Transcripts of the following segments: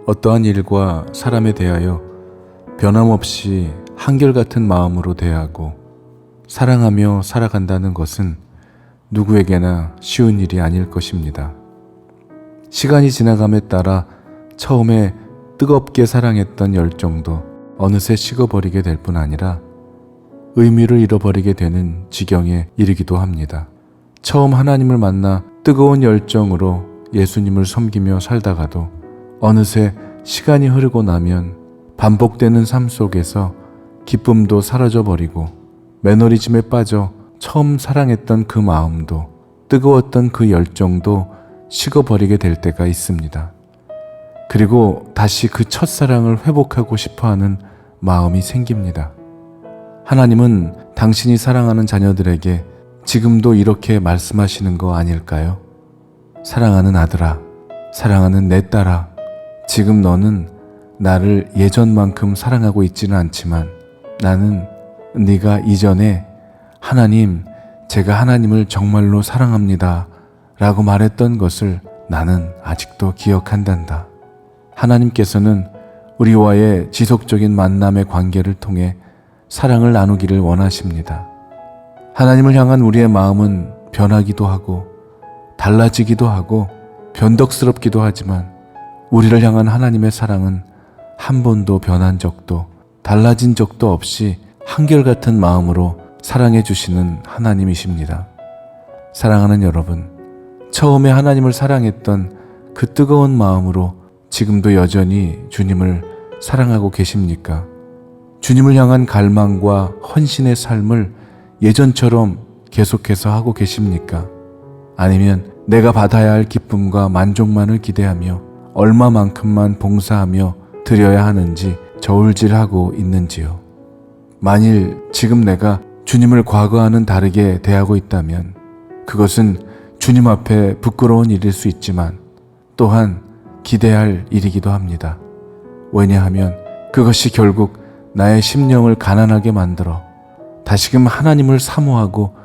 어떠한 일과 사람에 대하여 변함없이 한결같은 마음으로 대하고 사랑하며 살아간다는 것은 누구에게나 쉬운 일이 아닐 것입니다. 시간이 지나감에 따라 처음에 뜨겁게 사랑했던 열정도 어느새 식어버리게 될 뿐 아니라 의미를 잃어버리게 되는 지경에 이르기도 합니다. 처음 하나님을 만나 뜨거운 열정으로 예수님을 섬기며 살다가도 어느새 시간이 흐르고 나면 반복되는 삶 속에서 기쁨도 사라져버리고 매너리즘에 빠져 처음 사랑했던 그 마음도 뜨거웠던 그 열정도 식어버리게 될 때가 있습니다. 그리고 다시 그 첫사랑을 회복하고 싶어하는 마음이 생깁니다. 하나님은 당신이 사랑하는 자녀들에게 지금도 이렇게 말씀하시는 거 아닐까요? 사랑하는 아들아, 사랑하는 내 딸아, 지금 너는 나를 예전만큼 사랑하고 있지는 않지만 나는 네가 이전에 하나님, 제가 하나님을 정말로 사랑합니다 라고 말했던 것을 나는 아직도 기억한단다. 하나님께서는 우리와의 지속적인 만남의 관계를 통해 사랑을 나누기를 원하십니다. 하나님을 향한 우리의 마음은 변하기도 하고 달라지기도 하고 변덕스럽기도 하지만 우리를 향한 하나님의 사랑은 한 번도 변한 적도 달라진 적도 없이 한결같은 마음으로 사랑해 주시는 하나님이십니다. 사랑하는 여러분, 처음에 하나님을 사랑했던 그 뜨거운 마음으로 지금도 여전히 주님을 사랑하고 계십니까? 주님을 향한 갈망과 헌신의 삶을 예전처럼 계속해서 하고 계십니까? 아니면 내가 받아야 할 기쁨과 만족만을 기대하며 얼마만큼만 봉사하며 드려야 하는지 저울질하고 있는지요? 만일 지금 내가 주님을 과거와는 다르게 대하고 있다면 그것은 주님 앞에 부끄러운 일일 수 있지만 또한 기대할 일이기도 합니다. 왜냐하면 그것이 결국 나의 심령을 가난하게 만들어 다시금 하나님을 사모하고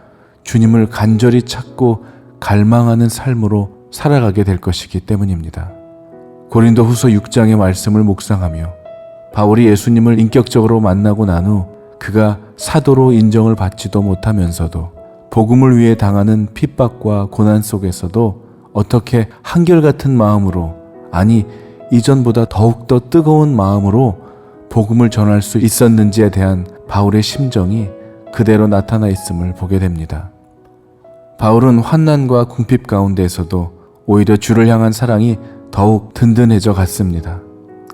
주님을 간절히 찾고 갈망하는 삶으로 살아가게 될 것이기 때문입니다. 고린도후서 6장의 말씀을 묵상하며 바울이 예수님을 인격적으로 만나고 난 후 그가 사도로 인정을 받지도 못하면서도 복음을 위해 당하는 핍박과 고난 속에서도 어떻게 한결같은 마음으로, 아니 이전보다 더욱더 뜨거운 마음으로 복음을 전할 수 있었는지에 대한 바울의 심정이 그대로 나타나 있음을 보게 됩니다. 바울은 환난과 궁핍 가운데에서도 오히려 주를 향한 사랑이 더욱 든든해져 갔습니다.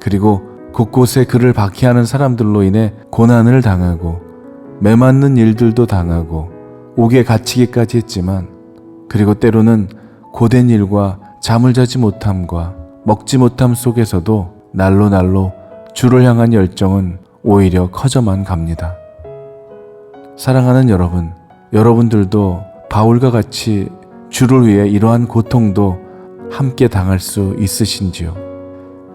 그리고 곳곳에 그를 박해하는 사람들로 인해 고난을 당하고 매맞는 일들도 당하고 옥에 갇히기까지 했지만, 그리고 때로는 고된 일과 잠을 자지 못함과 먹지 못함 속에서도 날로 주를 향한 열정은 오히려 커져만 갑니다. 사랑하는 여러분, 여러분들도 바울과 같이 주를 위해 이러한 고통도 함께 당할 수 있으신지요?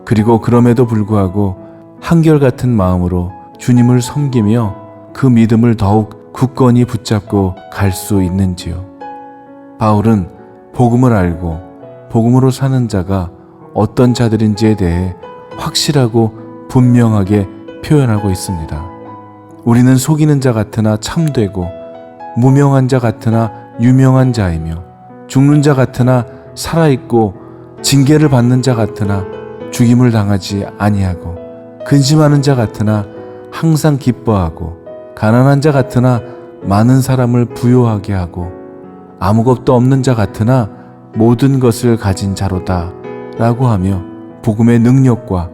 그리고 그럼에도 불구하고 한결같은 마음으로 주님을 섬기며 그 믿음을 더욱 굳건히 붙잡고 갈 수 있는지요? 바울은 복음을 알고 복음으로 사는 자가 어떤 자들인지에 대해 확실하고 분명하게 표현하고 있습니다. 우리는 속이는 자 같으나 참되고 무명한 자 같으나 유명한 자이며 죽는 자 같으나 살아있고 징계를 받는 자 같으나 죽임을 당하지 아니하고 근심하는 자 같으나 항상 기뻐하고 가난한 자 같으나 많은 사람을 부요하게 하고 아무것도 없는 자 같으나 모든 것을 가진 자로다 라고 하며 복음의 능력과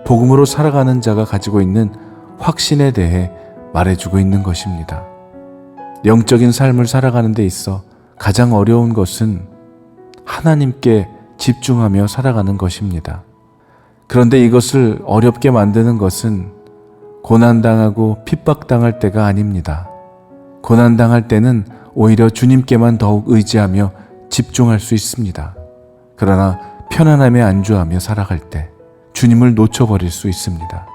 복음으로 살아가는 자가 가지고 있는 확신에 대해 말해주고 있는 것입니다. 영적인 삶을 살아가는 데 있어 가장 어려운 것은 하나님께 집중하며 살아가는 것입니다. 그런데 이것을 어렵게 만드는 것은 고난당하고 핍박당할 때가 아닙니다. 고난당할 때는 오히려 주님께만 더욱 의지하며 집중할 수 있습니다. 그러나 편안함에 안주하며 살아갈 때 주님을 놓쳐버릴 수 있습니다.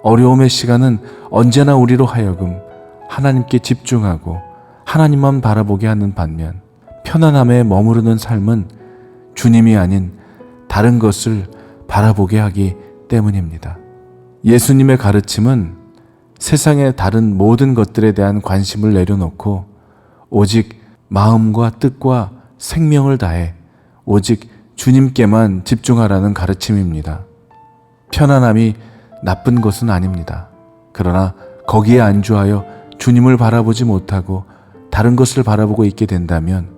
어려움의 시간은 언제나 우리로 하여금 하나님께 집중하고 하나님만 바라보게 하는 반면, 편안함에 머무르는 삶은 주님이 아닌 다른 것을 바라보게 하기 때문입니다. 예수님의 가르침은 세상의 다른 모든 것들에 대한 관심을 내려놓고 오직 마음과 뜻과 생명을 다해 오직 주님께만 집중하라는 가르침입니다. 편안함이 나쁜 것은 아닙니다. 그러나 거기에 안주하여 주님을 바라보지 못하고 다른 것을 바라보고 있게 된다면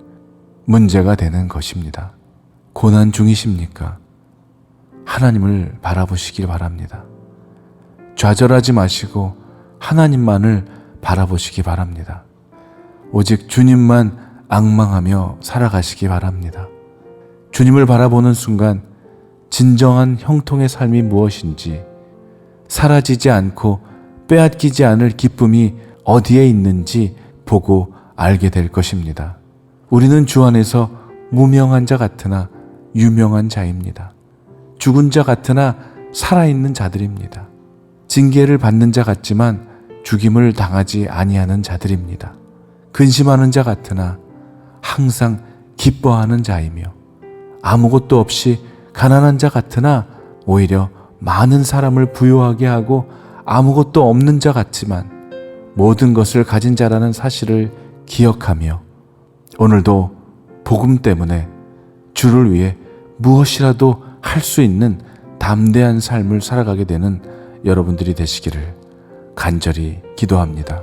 문제가 되는 것입니다. 고난 중이십니까? 하나님을 바라보시길 바랍니다. 좌절하지 마시고 하나님만을 바라보시기 바랍니다. 오직 주님만 앙망하며 살아가시기 바랍니다. 주님을 바라보는 순간 진정한 형통의 삶이 무엇인지, 사라지지 않고 빼앗기지 않을 기쁨이 어디에 있는지 보고 알게 될 것입니다. 우리는 주 안에서 무명한 자 같으나 유명한 자입니다. 죽은 자 같으나 살아있는 자들입니다. 징계를 받는 자 같지만 죽임을 당하지 아니하는 자들입니다. 근심하는 자 같으나 항상 기뻐하는 자이며 아무것도 없이 가난한 자 같으나 오히려 많은 사람을 부유하게 하고 아무것도 없는 자 같지만 모든 것을 가진 자라는 사실을 기억하며 오늘도 복음 때문에 주를 위해 무엇이라도 할 수 있는 담대한 삶을 살아가게 되는 여러분들이 되시기를 간절히 기도합니다.